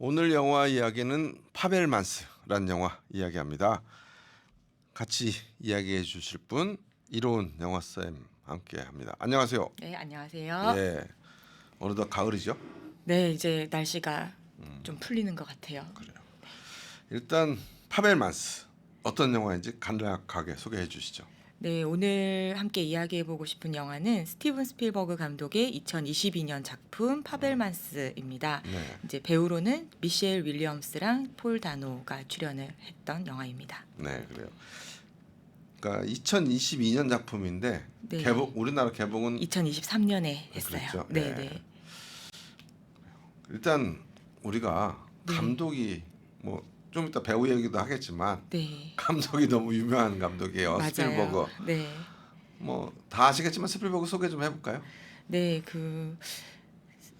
오늘 영화 이야기는 파벨만스라는 영화 이야기합니다. 같이 이야기해 주실 분 이로운 영화쌤 함께합니다. 안녕하세요. 네, 안녕하세요. 예, 어느덧 가을이죠? 네, 이제 날씨가 좀 풀리는 것 같아요. 그래요. 일단 파벨만스 어떤 영화인지 간략하게 소개해 주시죠. 네, 오늘 함께 이야기해보고 싶은 영화는 스티븐 스필버그 감독의 2022년 작품 파벨만스입니다. 네, 이제 배우로는 미셸 윌리엄스랑 폴 다노가 출연을 했던 영화입니다. 네, 그래요. 그러니까 2022년 작품인데 네. 우리나라 개봉은 2023년에 했어요. 그렇죠. 네, 네. 네. 일단 우리가 네. 감독이 뭐 좀 이따 배우 얘기도 하겠지만 네. 감독이 너무 유명한 감독이에요. 맞아요. 스필버그. 네. 뭐 다 아시겠지만 스필버그 소개 좀 해볼까요? 네,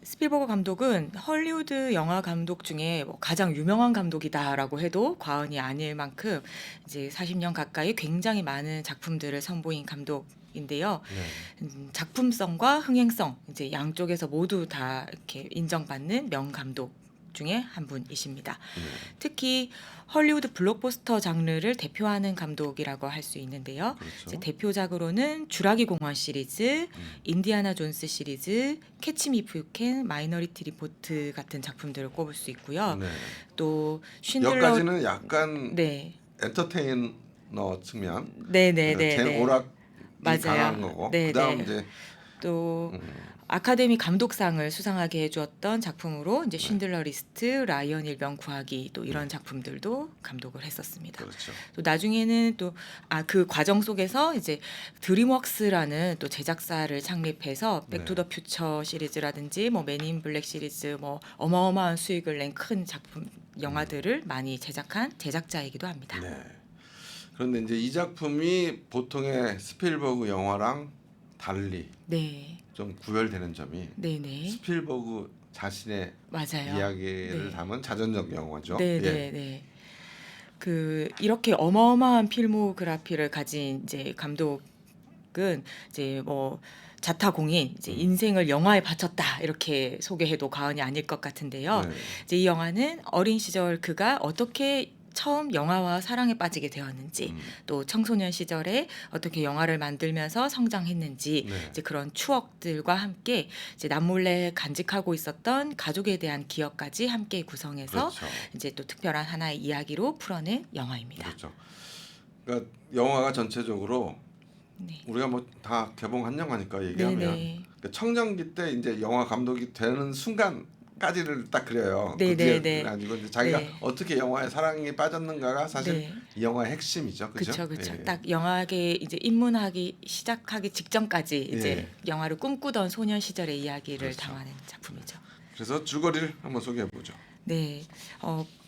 스필버그 감독은 헐리우드 영화 감독 중에 뭐 가장 유명한 감독이다라고 해도 과언이 아닐 만큼 이제 40년 가까이 굉장히 많은 작품들을 선보인 감독인데요. 네. 작품성과 흥행성 이제 양쪽에서 모두 다 이렇게 인정받는 명감독 중에 한 분이십니다. 네. 특히 헐리우드 블록버스터 장르를 대표하는 감독이라고 할 수 있는데요. 이제 그렇죠. 대표작으로는 주라기 공원 시리즈, 인디아나 존스 시리즈, 캐치 미 이프 유 캔, 마이너리티 리포트 같은 작품들을 꼽을 수 있고요. 네. 또 몇 쉰들러 가지는 약간 네. 엔터테이너 측면, 네, 네, 네, 제 네. 오락이 맞아요. 강한 거고. 네, 그다음 네. 이제 또 아카데미 감독상을 수상하게 해주었던 작품으로 이제 네. 쉰들러 리스트, 라이언 일병 구하기 또 이런 작품들도 감독을 했었습니다. 그렇죠. 또 나중에는 또 그 과정 속에서 이제 드림웍스라는 또 제작사를 창립해서 네. 백투더 퓨처 시리즈라든지 뭐 맨인 블랙 시리즈 뭐 어마어마한 수익을 낸 큰 작품 영화들을 많이 제작한 제작자이기도 합니다. 네. 그런데 이제 이 작품이 보통의 스필버그 영화랑 달리 네, 좀 구별되는 점이 네, 네, 스필버그 자신의 맞아요. 이야기를 네. 담은 자전적 영화죠. 네, 예. 네, 네. 이렇게 어마어마한 필모그래피를 가진 이제 감독은 이제 뭐 자타공인 이제 인생을 영화에 바쳤다 이렇게 소개해도 과언이 아닐 것 같은데요. 네. 이제 이 영화는 어린 시절 그가 어떻게 처음 영화와 사랑에 빠지게 되었는지 또 청소년 시절에 어떻게 영화를 만들면서 성장했는지 네. 이제 그런 추억들과 함께 이제 남몰래 간직하고 있었던 가족에 대한 기억까지 함께 구성해서 그렇죠. 이제 또 특별한 하나의 이야기로 풀어낸 영화입니다. 그렇죠. 그러니까 영화가 전체적으로 네. 우리가 뭐 다 개봉한 영화니까 얘기하면 네네. 그러니까 청년기 때 이제 영화 감독이 되는 순간까지를 딱 그려요. 네, 그 뒤에 네, 네. 아니고 이제 자기가 네. 어떻게 영화에 사랑에 빠졌는가가 사실 네. 이 영화의 핵심이죠. 그죠? 그렇죠, 그렇죠. 예. 딱 영화계 이제 입문하기 시작하기 직전까지 이제 예. 영화를 꿈꾸던 소년 시절의 이야기를 그렇죠. 담아낸 작품이죠. 그래서 줄거리를 한번 소개해 보죠. 네,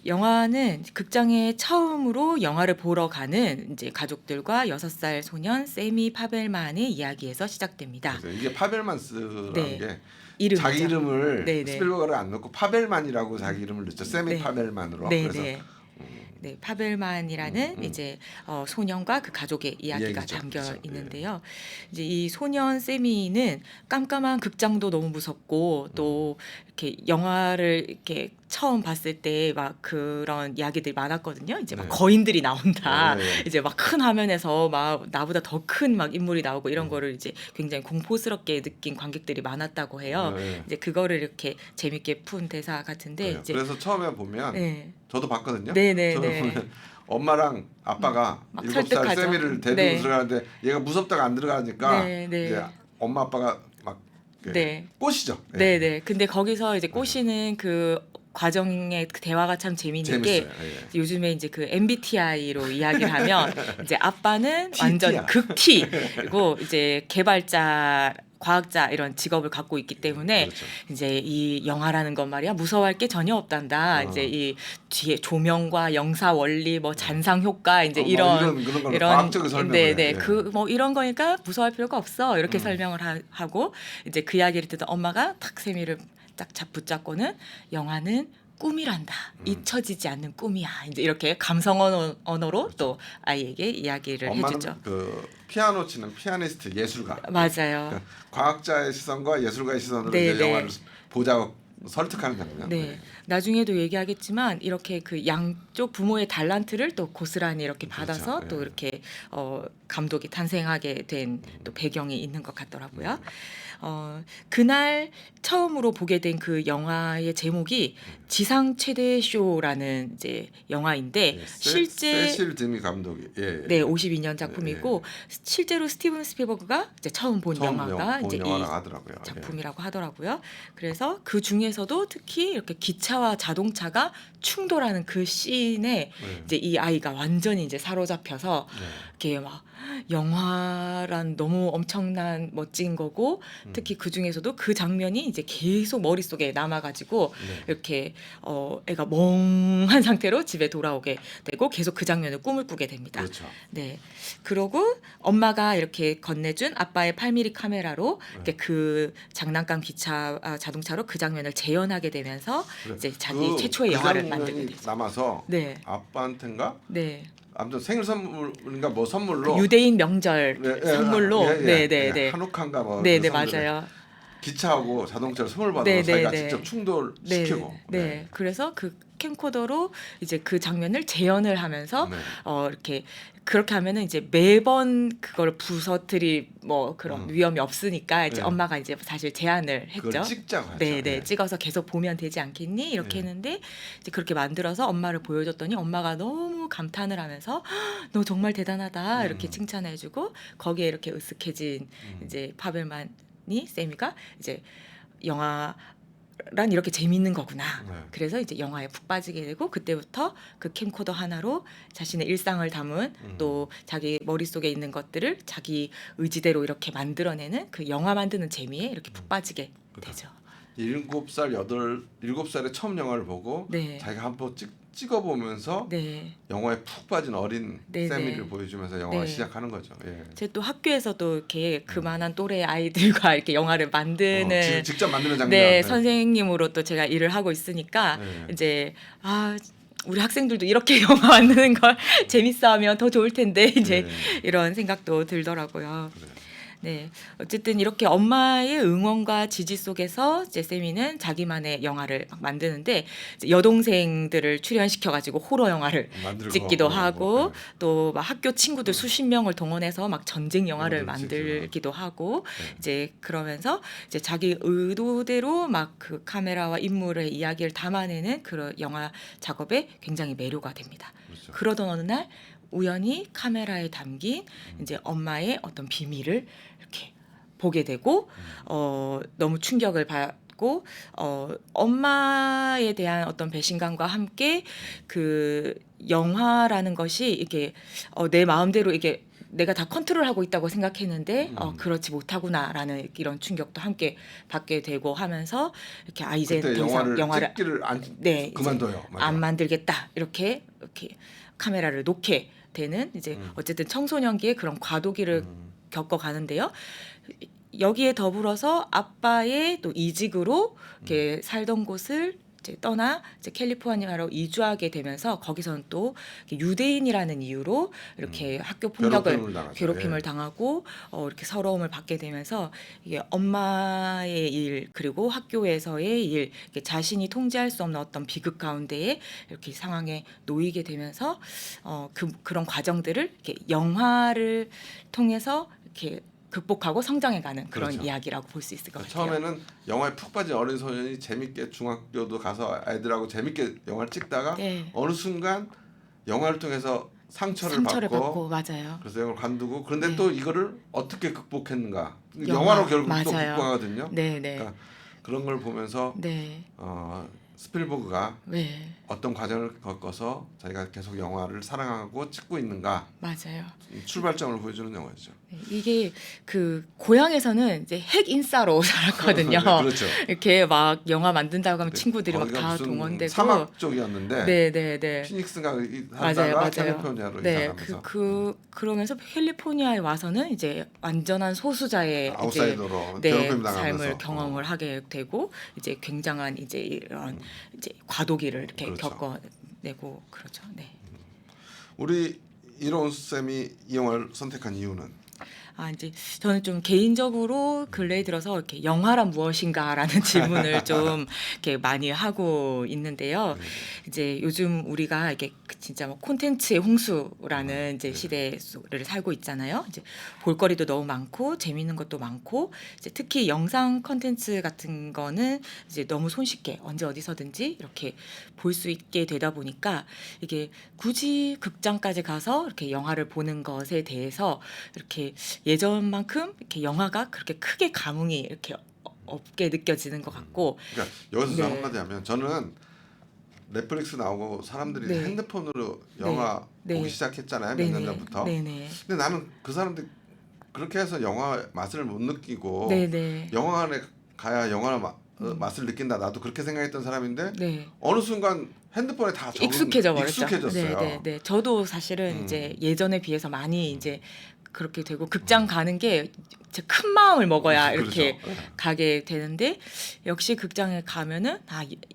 영화는 극장에 처음으로 영화를 보러 가는 이제 가족들과 6살 소년 세미 파벨만의 이야기에서 시작됩니다. 그래서 이게 파벨만스라는 네. 게 이름이죠. 자기 이름을 네, 네. 스필버그를 안 넣고 파벨만이라고 자기 이름을 넣죠. 세미 네. 파벨만으로. 네, 그래서 네. 네, 파벨만이라는 이제 소년과 그 가족의 이야기가 이야기죠. 담겨 그렇죠. 있는데요. 이제 이 소년 세미는 깜깜한 극장도 너무 무섭고 또 이렇게 영화를 이렇게 처음 봤을 때 막 그런 이야기들이 많았거든요. 이제 막 네. 거인들이 나온다. 네. 이제 막 큰 화면에서 막 나보다 더 큰 막 인물이 나오고 이런 거를 이제 굉장히 공포스럽게 느낀 관객들이 많았다고 해요. 네. 이제 그거를 이렇게 재밌게 푼 대사 같은데 그래요. 이제 그래서 처음에 보면 네. 저도 봤거든요. 네, 네, 처음에 네. 보면 엄마랑 아빠가 막 7살 설득하죠. 세미를 데리고 네. 들어가는데 얘가 무섭다가 안 들어가니까 네, 네. 이제 엄마 아빠가 막 네. 꼬시죠. 예. 네, 네. 근데 거기서 이제 꼬시는 그 과정의 그 대화가 참 재미있는 게 재밌어요. 예. 요즘에 이제 그 MBTI로 이야기를 하면 이제 아빠는 T야. 완전 극T 그리고 이제 개발자 과학자 이런 직업을 갖고 있기 때문에 그렇죠. 이제 이 영화라는 것 말이야 무서워할 게 전혀 없단다. 이제 이 뒤에 조명과 영사 원리 뭐 잔상 효과 이제 뭐 이런 그런 걸로 과학적으로 설명을 네, 해. 네. 예. 그 뭐 이런 거니까 무서워할 필요가 없어. 이렇게 설명을 하고 이제 그 이야기를 듣던 엄마가 탁 세미를 딱 붙잡고는 영화는 꿈이란다. 잊혀지지 않는 꿈이야. 이제 이렇게 감성 언어로 또 아이에게 이야기를 엄마는 해주죠. 그 피아노 치는 피아니스트 예술가. 맞아요. 그 과학자의 시선과 예술가의 시선으로 네, 이제 네. 영화를 보자고 설득하는 장면. 네. 나중에도 얘기하겠지만 이렇게 그 양쪽 부모의 달란트를 또 고스란히 이렇게 받아서 그렇죠. 또 예. 이렇게 감독이 탄생하게 된 또 배경이 있는 것 같더라고요. 그날 처음으로 보게 된 그 영화의 제목이 지상 최대 쇼라는 이제 영화인데 예, 실제 세실 드미 감독이 네, 52년 작품이고 실제로 스티븐 스필버그가 이제 처음 본 영화가 본 이제 영화라고 이 하더라고요. 예. 작품이라고 하더라고요. 그래서 그 중에서도 특히 이렇게 기차와 자동차가 충돌하는 그 씬에 네. 이제 이 아이가 완전히 이제 사로잡혀서 네. 이렇게 막 영화란 너무 엄청난 멋진 거고 특히 그 중에서도 그 장면이 이제 계속 머릿속에 남아가지고 네. 이렇게 애가 멍한 상태로 집에 돌아오게 되고 계속 그 장면을 꿈을 꾸게 됩니다. 그렇죠. 네. 그러고 엄마가 이렇게 건네준 아빠의 8mm 카메라로 이렇게 그 장난감 기차 자동차로 그 장면을 재현하게 되면서 그래. 이제 자기 최초의 영화를 만들게 장면이 되죠. 남아서 네. 아빠한테인가 네. 아무튼 생일 선물인가 뭐 선물로 그 유대인 명절 선물로 네네네. 한옥한가 뭐 네네 그 선물에 맞아요. 기차하고 자동차를 선물 받아서 네, 자기가 네, 직접 네. 충돌시키고 네. 그래서 그 캠코더로 이제 그 장면을 재현을 하면서 네. 이렇게 그렇게 하면은 이제 매번 그걸 부서뜨릴 뭐 그런 위험이 없으니까 이제 네. 엄마가 이제 사실 제안을 그걸 했죠. 찍자고 했죠. 네, 예. 찍어서 계속 보면 되지 않겠니? 이렇게 네. 했는데 이제 그렇게 만들어서 엄마를 보여줬더니 엄마가 너무 감탄을 하면서 "헉, 너 정말 대단하다 이렇게 칭찬해주고 거기에 이렇게 으쓱해진 이제 파벨만이 세미가 이제 영화란 이렇게 재밌는 거구나. 네. 그래서 이제 영화에 푹 빠지게 되고 그때부터 그 캠코더 하나로 자신의 일상을 담은 또 자기 머릿속에 있는 것들을 자기 의지대로 이렇게 만들어내는 그 영화 만드는 재미에 이렇게 푹 빠지게 되죠. 7살에 처음 영화를 보고 네. 자기가 한번 찍어보면서 네. 영화에 푹 빠진 어린 네, 세미를 네. 보여주면서 영화가 네. 시작하는 거죠. 예. 제 또 학교에서도 이렇게 그만한 또래 아이들과 이렇게 영화를 만드는 직접 만드는 장면. 네, 선생님으로 또 제가 일을 하고 있으니까 네. 이제 우리 학생들도 이렇게 영화 만드는 걸 재밌어하면 더 좋을 텐데 이제 네. 이런 생각도 들더라고요. 그래요. 네, 어쨌든 이렇게 엄마의 응원과 지지 속에서 이제 세미는 자기만의 영화를 막 만드는데 이제 여동생들을 출연시켜가지고 호러 영화를 만들고 찍기도 하고 네. 또 막 학교 친구들 수십 명을 동원해서 막 전쟁 영화를 영화를 만들기도 하고 네. 이제 그러면서 이제 자기 의도대로 막 그 카메라와 인물의 이야기를 담아내는 그런 영화 작업에 굉장히 매료가 됩니다. 그렇죠. 그러던 어느 날 우연히 카메라에 담긴 이제 엄마의 어떤 비밀을 이렇게 보게 되고 너무 충격을 받고 엄마에 대한 어떤 배신감과 함께 그 영화라는 것이 이게 내 마음대로 이게 내가 다 컨트롤하고 있다고 생각했는데 그렇지 못하구나라는 이런 충격도 함께 받게 되고 하면서 이렇게 이제 그때 더 이상 영화를 찍기를 네, 이제 그만둬요. 맞아. 안 만들겠다 이렇게 카메라를 놓게 되는 이제 어쨌든 청소년기의 그런 과도기를 겪어가는데요. 여기에 더불어서 아빠의 또 이직으로 이렇게 살던 곳을 이제 떠나 이제 캘리포니아로 이주하게 되면서 거기서는 또 유대인이라는 이유로 이렇게 학교 폭력을 괴롭힘을 당하고 이렇게 서러움을 받게 되면서 이게 엄마의 일 그리고 학교에서의 일 자신이 통제할 수 없는 어떤 비극 가운데에 이렇게 상황에 놓이게 되면서 그런 과정들을 이렇게 영화를 통해서 이렇게 극복하고 성장해가는 그런 그렇죠. 이야기라고 볼 수 있을 것 같아요. 처음에는 영화에 푹 빠진 어린 소년이 재밌게 중학교도 가서 아이들하고 재밌게 영화를 찍다가 네. 어느 순간 영화를 통해서 상처를 받고 맞아요. 그래서 영화를 관두고 그런데 네. 또 이거를 어떻게 극복했는가 영화로 결국 또 맞아요. 극복하거든요. 네, 네. 그러니까 그런 걸 보면서 네. 스필버그가 네. 어떤 과정을 겪어서 자기가 계속 영화를 사랑하고 찍고 있는가 맞아요. 출발점을 보여주는 영화죠. 네, 이게 그 고향에서는 이제 핵 인싸로 살았거든요. 네, 그렇죠. 이렇게 막 영화 만든다고 하면 친구들이 막 거기가 다 무슨 동원되고 사막 쪽이었는데 네, 네, 네. 피닉스가 맞아요, 하다가 맞아요. 캘리포니아로 네, 이사가면서 그러면서 캘리포니아에 와서는 이제 완전한 소수자의 아웃사이더로 이제 괴롭힘 네, 당하면서 삶을 경험을 하게 되고 이제 굉장한 이제 이런 이제 과도기를 이렇게 그렇죠. 겪어내고 그렇죠. 네. 우리 이로운 쌤이 이 영화를 선택한 이유는 이제 저는 좀 개인적으로 근래에 들어서 이렇게 영화란 무엇인가라는 질문을 좀 이렇게 많이 하고 있는데요. 네. 이제 요즘 우리가 이게 진짜 뭐 콘텐츠의 홍수라는 이제 네. 시대를 살고 있잖아요. 이제 볼거리도 너무 많고 재미있는 것도 많고 이제 특히 영상 콘텐츠 같은 거는 이제 너무 손쉽게 언제 어디서든지 이렇게 볼 수 있게 되다 보니까 이게 굳이 극장까지 가서 이렇게 영화를 보는 것에 대해서 이렇게 예전만큼 이렇게 영화가 그렇게 크게 감흥이 이렇게 없게 느껴지는 것 같고. 그러니까 여기서 저 네. 한마디 하면 저는 넷플릭스 나오고 사람들이 네. 핸드폰으로 영화 네. 보기 네. 시작했잖아요. 몇 년 네네. 전부터. 네네. 근데 나는 그 사람들 그렇게 해서 영화 맛을 못 느끼고 네네. 영화관에 가야 영화 음. 맛을 느낀다. 나도 그렇게 생각했던 사람인데 네. 어느 순간 핸드폰에 다 익숙해져 버렸죠. 익숙해졌어요. 네. 저도 사실은 이제 예전에 비해서 많이 이제 그렇게 되고 극장 가는 게 진짜 큰 마음을 먹어야 이렇게 그렇죠. 네. 가게 되는데 역시 극장에 가면은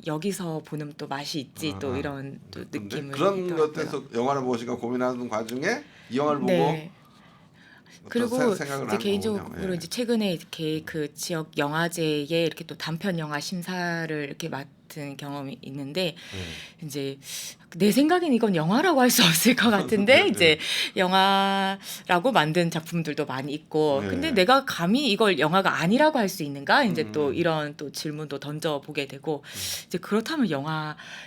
여기서 보는 또 맛이 있지 또 아, 이런 또 근데 느낌을 그런 있더라고요. 것에서 영화를 무엇인가 고민하는 과정에 이 영화를 보고 네. 어떤 그리고 생각을 이제 하는 개인적으로 거군요. 예. 이제 최근에 이렇게 그 지역 영화제에 이렇게 또 단편 영화 심사를 이렇게 맡은 경험이 있는데 예. 이제 내 생각엔 이건 영화라고 할 수 없을 것 같은데 네. 이제 영화라고 만든 작품들도 많이 있고 네. 근데 내가 감히 이걸 영화가 아니라고 할 수 있는가 이제 또 음. 이런 또 질문도 던져 보게 되고 이제 그렇다면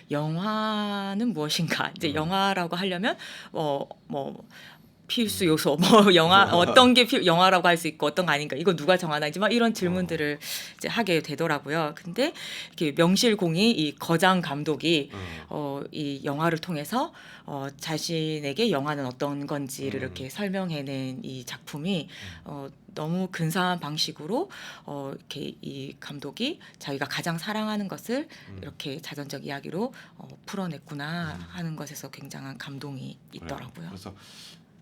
영화는 무엇인가 이제 영화라고 하려면 뭐 필수 요소 뭐 영화 어떤 게 영화라고 할 수 있고 어떤 거 아닌가 이거 누가 정하나 이제 막 이런 질문들을 이제 하게 되더라고요. 근데 이렇게 명실공히 이 거장 감독이 이 영화를 통해서 자신에게 영화는 어떤 건지를 이렇게 설명해낸 이 작품이 너무 근사한 방식으로 이렇게 이 감독이 자기가 가장 사랑하는 것을 이렇게 자전적 이야기로 풀어냈구나 하는 것에서 굉장한 감동이 있더라고요. 그래서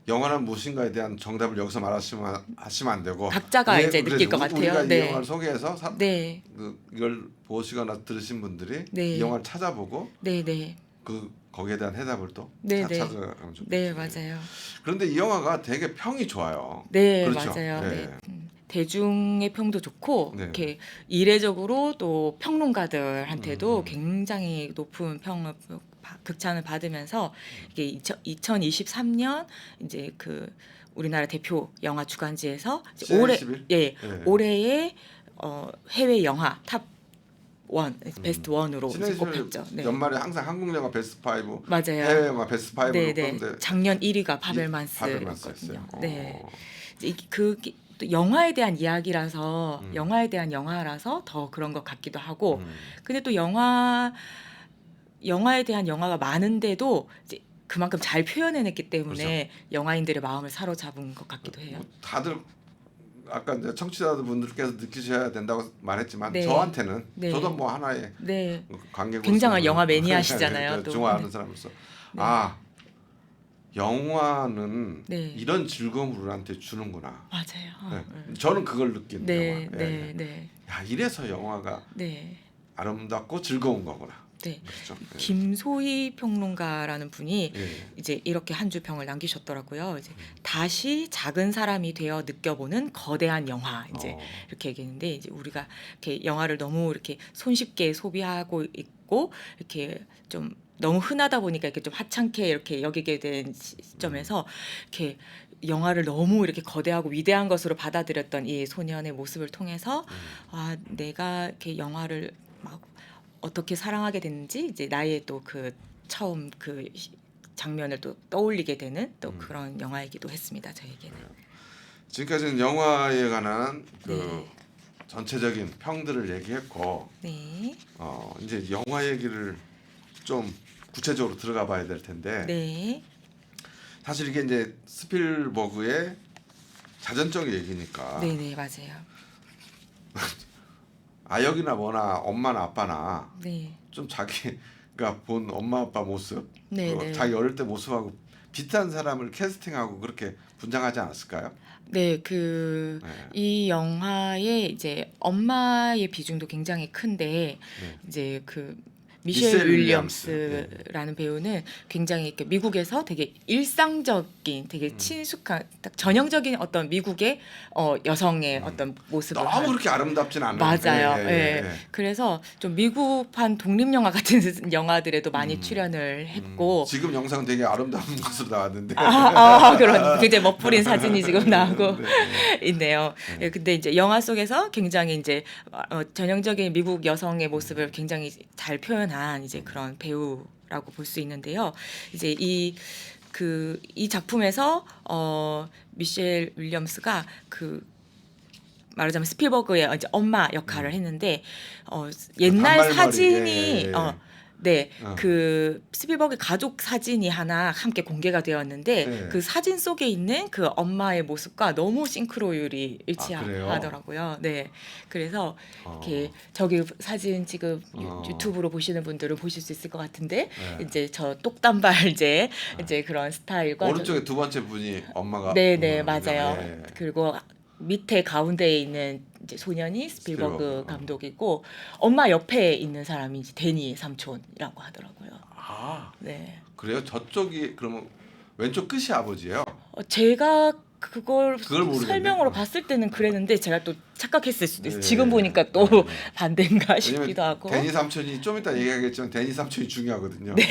영화는 무엇인가에 대한 정답을 여기서 하시면 안 되고 각자가 이제 느낄 것 같아요. 우리가 이 네. 영화를 소개해서 네, 이걸 보시거나 들으신 분들이 네. 이 영화를 찾아보고 네. 거기에 대한 해답을 또 네, 네. 찾아가면 좋겠어요. 네, 맞아요. 그런데 이 영화가 되게 평이 좋아요. 네, 그렇죠? 맞아요. 예. 네. 대중의 평도 좋고 네. 이렇게 이례적으로 또 평론가들한테도 굉장히 높은 평을 극찬을 받으면서 이게 2023년 이제 그 우리나라 대표 영화 주간지에서 이제 10월 20일? 예. 올해의 해외 영화 탑 원 베스트 원으로 이제 꼽혔죠. 네. 연말에 항상 한국 영화 베스트 5, 맞아요. 해외 영화 베스트 5로 네. 꼽는데 작년 1위가 파벨만스였거든요. 파벨만스였어요. 네. 또 영화에 대한 이야기라서 영화에 대한 영화라서 더 그런 것 같기도 하고 근데 또 영화에 대한 영화가 많은데도 이제 그만큼 잘 표현해냈기 때문에 영화인들의 마음을 사로잡은 것 같기도 해요. 다들 아까 이제 청취자분들께서 느끼셔야 된다고 말했지만 네. 저한테는 네. 저도 뭐 하나의 네. 관객으로서 굉장한 영화 매니아시잖아요, 또. 좋아하는 사람으로서 네. 영화는 네. 이런 즐거움을 우리한테 주는구나. 맞아요. 네. 저는 그걸 느끼는 네, 영화. 네, 네, 야, 이래서 영화가 네, 아름답고 즐거운 거구나. 네. 그렇죠. 네. 김소희 평론가라는 분이 예. 이제 이렇게 한 줄 평을 남기셨더라고요. 이제 다시 작은 사람이 되어 느껴보는 거대한 영화 이제 이렇게 얘기했는데 이제 우리가 이렇게 영화를 너무 이렇게 손쉽게 소비하고 있고 이렇게 좀 너무 흔하다 보니까 이렇게 좀 하찮게 이렇게 여기게 된 시점에서 이렇게 영화를 너무 이렇게 거대하고 위대한 것으로 받아들였던 이 소년의 모습을 통해서 내가 이렇게 영화를 막 어떻게 사랑하게 됐는지 이제 나의 또 그 처음 그 장면을 또 떠올리게 되는 또 그런 영화이기도 했습니다. 저에게는. 지금까지는 영화에 관한 그 네. 전체적인 평들을 얘기했고 네. 이제 영화 얘기를 좀 구체적으로 들어가 봐야 될 텐데 네. 사실 이게 이제 스필버그의 자전적 얘기니까 네네 맞아요. 아역이나 뭐나 엄마나 아빠나 네. 좀 자기가 본 엄마 아빠 모습 네네. 자기 어릴 때 모습하고 비슷한 사람을 캐스팅하고 그렇게 분장하지 않았을까요? 네, 네. 이 영화에 이제 엄마의 비중도 굉장히 큰데 네. 이제 그 미셸 윌리엄스. 윌리엄스라는 배우는 굉장히 이렇게 미국에서 되게 일상적인, 되게 친숙한, 딱 전형적인 어떤 미국의 여성의 어떤 모습을 너무 한- 그렇게 아름답진 않아요. 맞아요. 예, 예, 예. 예. 그래서 좀 미국판 독립 영화 같은 영화들에도 많이 출연을 했고. 지금 영상은 되게 아름다운 것으로 나왔는데. 그런 굉장히 멋부린 사진이 지금 나오고 네. 있네요. 예, 근데 이제 영화 속에서 굉장히 이제 전형적인 미국 여성의 모습을 굉장히 잘 표현한 이제 그런 배우라고 볼 수 있는데요. 이제 이 작품에서 미셸 윌리엄스가 말하자면 스필버그의 이제 엄마 역할을 했는데 옛날 단발머리, 사진이 예. 네, 어. 그 스필버그 가족 사진이 하나 함께 공개가 되었는데 네. 그 사진 속에 있는 그 엄마의 모습과 너무 싱크로율이 그래요? 일치하더라고요. 네, 그래서 어. 이렇게 저기 사진 지금 어. 유튜브로 보시는 분들은 보실 수 있을 것 같은데 네. 이제 저 똑단발 이제 그런 스타일과 오른쪽에 두 번째 분이 엄마가. 네네 맞아요. 예. 그리고 밑에 가운데에 있는 이제 소년이 스필버그 스필버그, 감독이고 엄마 옆에 있는 사람이 이제 데니 삼촌이라고 하더라고요. 아, 네. 그래요? 저쪽이 그러면 왼쪽 끝이 아버지예요? 제가 그걸 모르겠네. 설명으로 봤을 때는 그랬는데 제가 또 착각했을 수도 있어요. 네. 지금 보니까 또 네. 반대인가 싶기도 왜냐면 하고. 데니 삼촌이 좀 이따 얘기하겠지만 데니 삼촌이 중요하거든요. 네.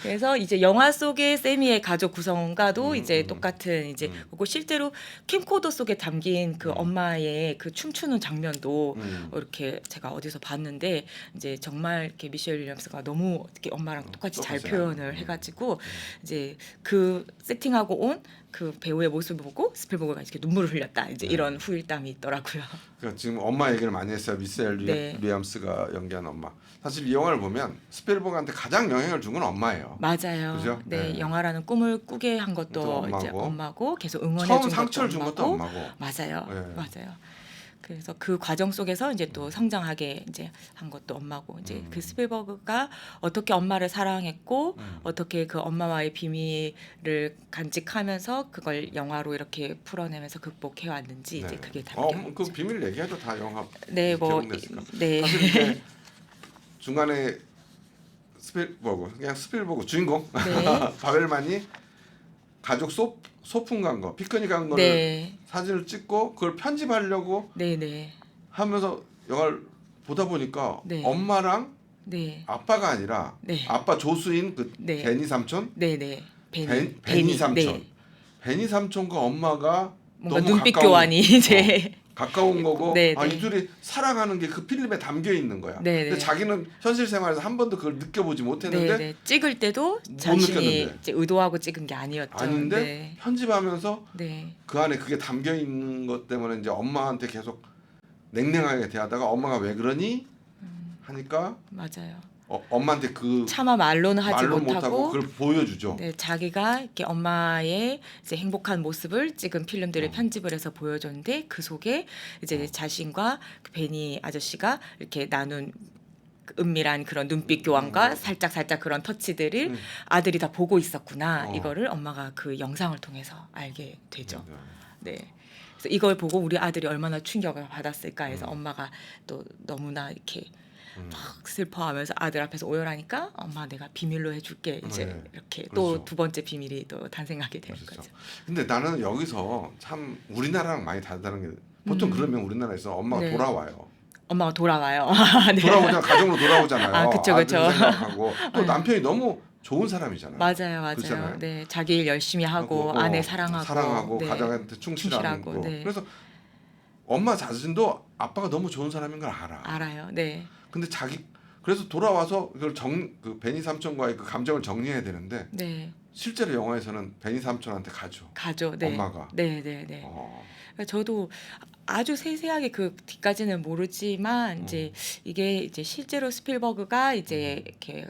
그래서 이제 영화 속의 세미의 가족 구성과도 이제 똑같은 이제 그리고 실제로 캠코더 속에 담긴 그 엄마의 그 춤추는 장면도 이렇게 제가 어디서 봤는데 이제 정말 이렇게 미셸 윌리엄스가 너무 이렇게 엄마랑 똑같이 잘 똑같아요. 표현을 해가지고 이제 그 세팅하고 온 그 배우의 모습을 보고 스필버그가 이렇게 눈물을 흘렸다 이제 이런 후일담이 있더라고요. 그러니까 지금 엄마 얘기를 많이 했어요. 미셸 네. 윌리엄스가 연기한 엄마. 사실 이 영화를 보면 스필버그한테 가장 영향을 준 건 엄마예요. 맞아요. 그죠? 네, 네. 영화라는 꿈을 꾸게 한 것도 또 이제 엄마고. 엄마고 계속 응원해 처음 준 상처를 것도 준 것도 엄마고. 맞아요. 네. 맞아요. 그래서 그 과정 속에서 이제 또 성장하게 이제 한 것도 엄마고 이제 그 스필버그가 어떻게 엄마를 사랑했고 어떻게 그 엄마와의 비밀을 간직하면서 그걸 영화로 이렇게 풀어내면서 극복해 왔는지 이제 그게 담겨 그 있죠. 비밀 얘기해도 다 영화. 네, 뭐 기억냈을까? 네. 사실 이제 중간에 그냥 스필버그 주인공 네. 바벨만이 가족 소풍 간 거, 피크닉 간 거를 네. 사진을 찍고 그걸 편집하려고 네, 네. 하면서 영화를 보다 보니까 네. 엄마랑 네. 아빠가 아니라 네. 아빠 조수인 그 네. 데니 삼촌, 네, 네. 베니 삼촌, 네. 베니 삼촌과 엄마가 뭔가 너무 눈빛 가까운, 교환이 이제 가까운 거고 네, 네. 이들이 사랑하는 게 그 필름에 담겨 있는 거야. 네, 근데 네. 자기는 현실 생활에서 한 번도 그걸 느껴보지 못했는데 네, 네. 찍을 때도 못 자신이 느꼈는데. 이제 의도하고 찍은 게 아니었죠. 아닌데 네. 편집하면서 네. 그 안에 그게 담겨 있는 것 때문에 이제 엄마한테 계속 냉랭하게 대하다가 엄마가 왜 그러니 하니까 맞아요. 엄마한테 그 차마 말로는 하지 말로 못하고 못하고 그걸 보여주죠. 네, 자기가 이렇게 엄마의 이제 행복한 모습을 찍은 필름들을 편집을 해서 보여줬는데 그 속에 이제 자신과 그 베니 아저씨가 이렇게 나눈 그 은밀한 그런 눈빛 교환과 살짝 그런 터치들을 아들이 다 보고 있었구나. 이거를 엄마가 그 영상을 통해서 알게 되죠. 네. 그래서 이걸 보고 우리 아들이 얼마나 충격을 받았을까 해서 엄마가 또 너무나 이렇게 막 슬퍼하면서 아들 앞에서 오열하니까 엄마 내가 비밀로 해줄게 이제 네. 이렇게 그렇죠. 또 두 번째 비밀이 또 탄생하게 되는 그렇죠. 거죠. 근데 나는 여기서 참 우리나라랑 많이 다르다는 게 보통 그러면 우리나라에서 엄마가 네. 돌아와요. 엄마가 돌아와요. 네. 돌아오잖아, 가정으로 돌아오잖아요. 아, 그쵸, 그쵸. 아들 생각하고 또 네. 남편이 너무 좋은 사람이잖아요. 맞아요. 그렇잖아요. 네, 자기 일 열심히 하고 아내 사랑하고 네. 가정한테 충실하고 네. 그래서 엄마 자신도 아빠가 너무 좋은 사람인 걸 알아. 알아요. 네. 근데 그래서 돌아와서 이걸 그 베니 삼촌과의 그 감정을 정리해야 되는데 네. 실제로 영화에서는 베니 삼촌한테 가죠. 네. 엄마가. 네. 그러니까 저도 아주 세세하게 그 뒤까지는 모르지만 이제 이게 이제 실제로 스필버그가 이제 이렇게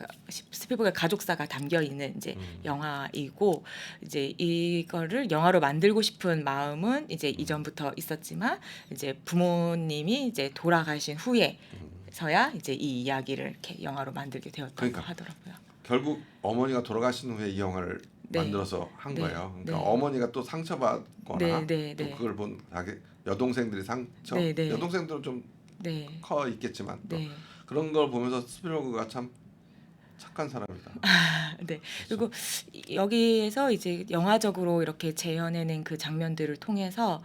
스필버그의 가족사가 담겨 있는 이제 영화이고 이제 이거를 영화로 만들고 싶은 마음은 이제 이전부터 있었지만 이제 부모님이 이제 돌아가신 후에서야 이제 이 이야기를 이렇게 영화로 만들게 되었다고 그러니까. 하더라고요. 결국 어머니가 돌아가신 후에 이 영화를 네. 만들어서 한 네. 거예요. 그러니까 네. 어머니가 또 상처받거나 네. 또 그걸 본 자기 여동생들이 상처, 네. 여동생들은 좀 네. 커 있겠지만 또 네. 그런 걸 보면서 스필버그가 참 착한 사람이다. 네. 그리고 여기에서 이제 영화적으로 이렇게 재현해낸 그 장면들을 통해서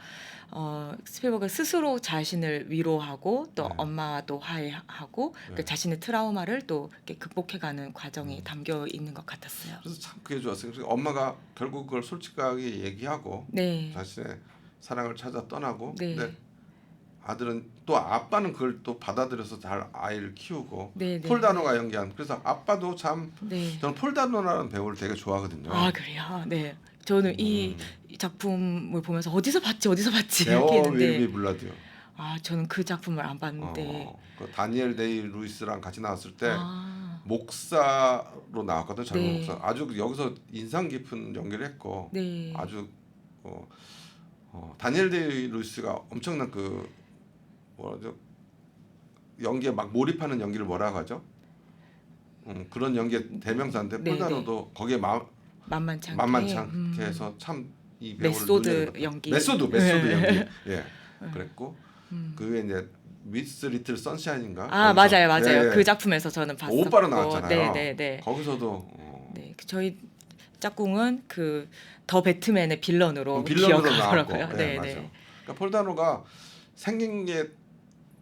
스필버그 스스로 자신을 위로하고 또 네. 엄마와 또 화해하고 네. 그 자신의 트라우마를 또 이렇게 극복해가는 과정이 담겨 있는 것 같았어요. 그래서 참 그게 좋았어요. 그래서 엄마가 결국 그걸 솔직하게 얘기하고 네. 자신의 사랑을 찾아 떠나고, 네. 근데 아들은 또 아빠는 그걸 또 받아들여서 잘 아이를 키우고, 네, 네, 폴 다노가 연기한, 그래서 아빠도 참 네. 저는 폴 다노라는 배우를 되게 좋아하거든요. 아 그래요? 네. 저는 이 작품을 보면서 어디서 봤지 이렇게 데어 했는데 윌비 블라디요. 아 저는 그 작품을 안 봤는데 그 다니엘 데이 루이스랑 같이 나왔을 때 아, 목사로 나왔거든. 젊은 네. 목사. 아주 여기서 인상 깊은 연기를 했고, 네. 아주 다니엘 데이 루이스가 엄청난 그 뭐라죠, 연기에 막 몰입하는 연기를 뭐라고 하죠? 그런 연기의 대명사인데 네, 폴다노도 거기에 만만치 만만치 않게 않게 해서 참 이 배우를 메소드 눈여겨봤다. 연기. 메소드 네. 연기. 예. 그랬고 음. 그게 이제 미스 리틀 선샤인인가? 아 거기서. 맞아요. 예, 예. 그 작품에서 저는 봤었고 오빠로 나왔잖아요. 네네네. 거기서도 네, 저희 짝꿍은 그 더 배트맨의 빌런으로 빌런으로 기억하더라고요. 나왔고. 네, 예, 맞아. 네. 그러니까 폴다노가 생긴 게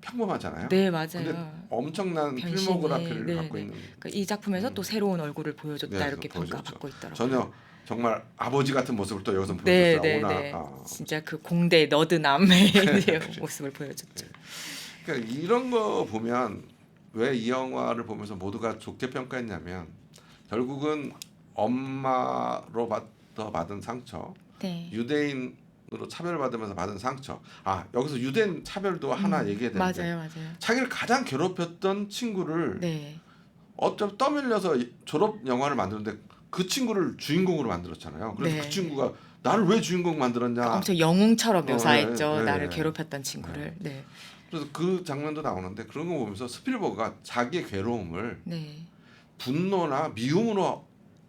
평범하잖아요. 네, 근데 맞아요. 엄청난 변신이, 필모그래피를 네, 갖고 네. 있는. 그러니까 이 작품에서 또 새로운 얼굴을 보여줬다 네, 이렇게 보여줬죠. 평가받고 있더라고요. 전혀 정말 아버지 같은 모습을 또 여기서 네, 보여줬어요. 네, 네. 오나. 진짜 그 공대 너드남의 이제 모습을 보여줬죠. 그러니까 이런 거 보면 왜 이 영화를 보면서 모두가 좋게 평가했냐면 결국은 엄마로부터 받은 상처, 네. 유대인으로 차별받으면서 받은 상처. 아, 여기서 유대인 차별도 하나 얘기해야 되는데, 맞아요, 맞아요. 자기를 가장 괴롭혔던 친구를 네, 어쩜 떠밀려서 졸업 영화를 만드는데 그 친구를 주인공으로 만들었잖아요. 그래서 네. 그 친구가 나를 왜 주인공 만들었냐. 엄청 영웅처럼 묘사했죠. 네, 네, 나를 네. 괴롭혔던 친구를. 네, 그래서 그 장면도 나오는데 그런 거 보면서 스필버그가 자기의 괴로움을 네, 분노나 미움으로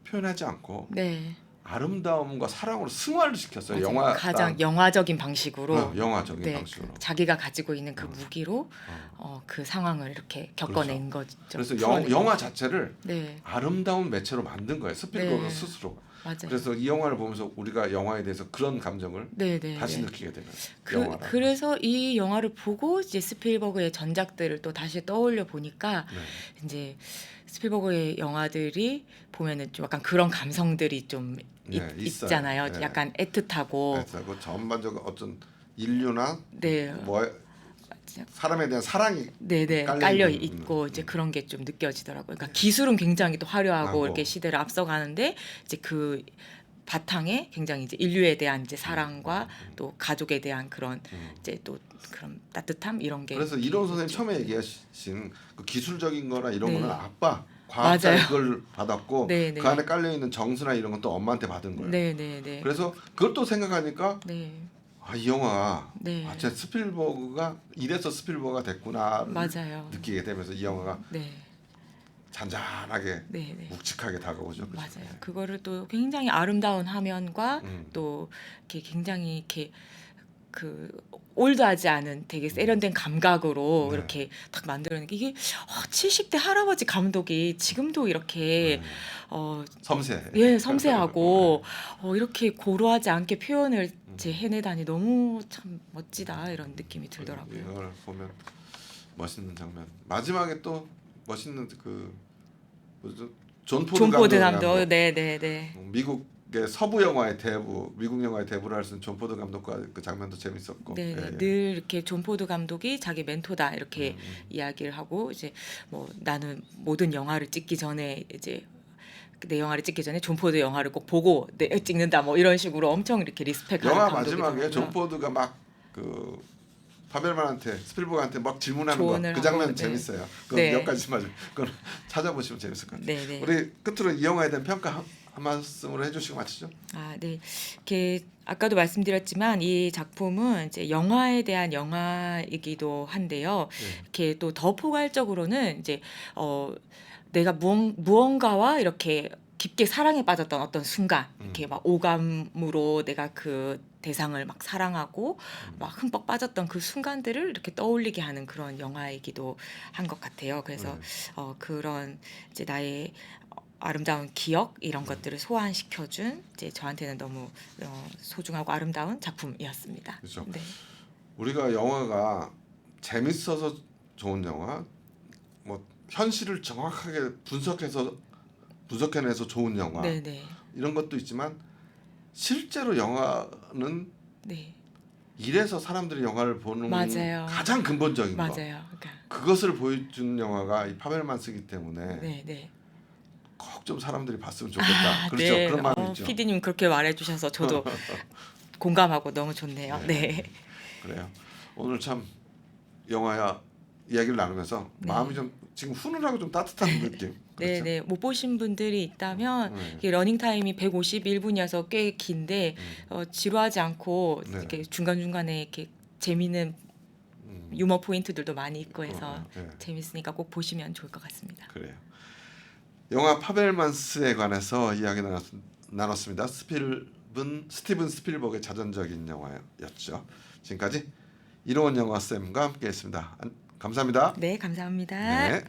표현하지 않고 네. 아름다움과 사랑으로 승화를 시켰어요. 맞아요. 영화 가장 영화적인 방식으로. 영화적인 네, 방식으로. 자기가 가지고 있는 그 무기로 그 상황을 이렇게 겪어낸 거죠. 그래서 풀어낸 영화 거죠. 자체를 네, 아름다운 매체로 만든 거예요. 스필버그 네. 스스로. 맞아요. 그래서 이 영화를 보면서 우리가 영화에 대해서 그런 감정을 네, 네, 다시 네. 느끼게 되는 영화라. 그래서 이 영화를 보고 이제 스필버그의 전작들을 또 다시 떠올려 보니까 네. 이제 스필버그의 영화들이 보면은 좀 약간 그런 감성들이 좀 네, 있어요. 있잖아요. 네. 약간 애틋하고. 그래서 그 전반적인 어떤 인류나 네. 뭐 사람에 대한 사랑이 네네 깔려 깔려 있는, 있고 이제 그런 게 좀 느껴지더라고요. 그러니까 기술은 굉장히 또 화려하고 하고. 이렇게 시대를 앞서가는데 이제 그 바탕에 굉장히 이제 인류에 대한 이제 사랑과 또 가족에 대한 그런 이제 또 그런 따뜻함 이런 게 그래서 이론 선생님 처음에 얘기하신 그 기술적인 거나 이런 네. 거는 아빠 과학자 맞아요. 그걸 받았고 네, 네. 그 안에 깔려 있는 정수나 이런 건 또 엄마한테 받은 거예요. 네네네. 그래서 그걸 또 생각하니까 네. 이 영화 네. 진짜 스필버그가 이래서 스필버그가 됐구나 맞아요. 느끼게 되면서 이 영화가 네. 잔잔하게 네, 네. 묵직하게 다가오죠. 그래서. 맞아요. 그거를 또 굉장히 아름다운 화면과 음. 또 이렇게 굉장히 이렇게 그 올드하지 않은 되게 세련된 감각으로 네. 이렇게 딱 만들어낸 게 이게 70대 할아버지 감독이 지금도 이렇게 섬세. 예 섬세하고 이렇게 고루하지 않게 표현을 제 해내다니 너무 참 멋지다 이런 느낌이 들더라고요. 이걸 보면 멋있는 장면. 마지막에 또 멋있는 그 뭐죠? 존 포드 감독, 네네네. 미국의 서부 영화의 대부, 미국 영화의 대부를 할 수 있는 존 포드 감독과 그 장면도 재밌었고. 네, 예, 예. 늘 이렇게 존 포드 감독이 자기 멘토다 이렇게 이야기를 하고 이제 뭐 나는 모든 영화를 찍기 전에 이제 내 영화를 찍기 전에 존 포드 영화를 꼭 보고 찍는다 뭐 이런 식으로 엄청 이렇게 리스펙하는 영화 감독이더라고요. 마지막에 존 포드가 막 그 파벨만한테 스필버그한테 막 질문하는 거 조언을 그 장면 하고, 네. 재밌어요. 그 네. 몇 가지만 그걸 찾아보시면 재밌을 것 같아요. 네, 네. 우리 끝으로 이 영화에 대한 평가 한 말씀으로 해주시고 마치죠. 아, 네. 이렇게 아까도 말씀드렸지만 이 작품은 이제 영화에 대한 영화이기도 한데요. 이렇게 또 더 포괄적으로는 이제 내가 무언가와 이렇게 깊게 사랑에 빠졌던 어떤 순간 이렇게 막 오감으로 내가 그 대상을 막 사랑하고 막 흠뻑 빠졌던 그 순간들을 이렇게 떠올리게 하는 그런 영화이기도 한 것 같아요. 그래서 그런 이제 나의 아름다운 기억 이런 것들을 소환시켜준 이제 저한테는 너무 소중하고 아름다운 작품이었습니다. 그렇죠. 네. 우리가 영화가 재밌어서 좋은 영화, 뭐 현실을 정확하게 분석해내서 좋은 영화 네, 네, 이런 것도 있지만 실제로 영화는 네, 이래서 사람들이 영화를 보는 맞아요. 가장 근본적인 거. 맞아요. 그러니까 그것을 보여주는 영화가 이 파벨만스기 때문에 네, 네. 꼭 좀 사람들이 봤으면 좋겠다. 그렇죠. 네. 그런 마음이 있죠. PD님 그렇게 말해주셔서 저도 공감하고 너무 좋네요. 네. 그래요. 오늘 참 영화 이야기를 나누면서 네. 마음이 좀 지금 훈훈하고 좀 따뜻한 느낌. 네, 그렇죠? 네. 못 보신 분들이 있다면 네. 이게 러닝 타임이 151분이어서 꽤 긴데 지루하지 않고 네. 이렇게 중간중간에 이렇게 재미있는 유머 포인트들도 많이 있고 해서 네. 재밌으니까 꼭 보시면 좋을 것 같습니다. 그래요. 영화 파벨만스에 관해서 이야기 나눴습니다. 스티븐 스필버그의 자전적인 영화였죠. 지금까지 이로운 영화 쌤과 함께했습니다. 감사합니다. 네, 감사합니다. 네.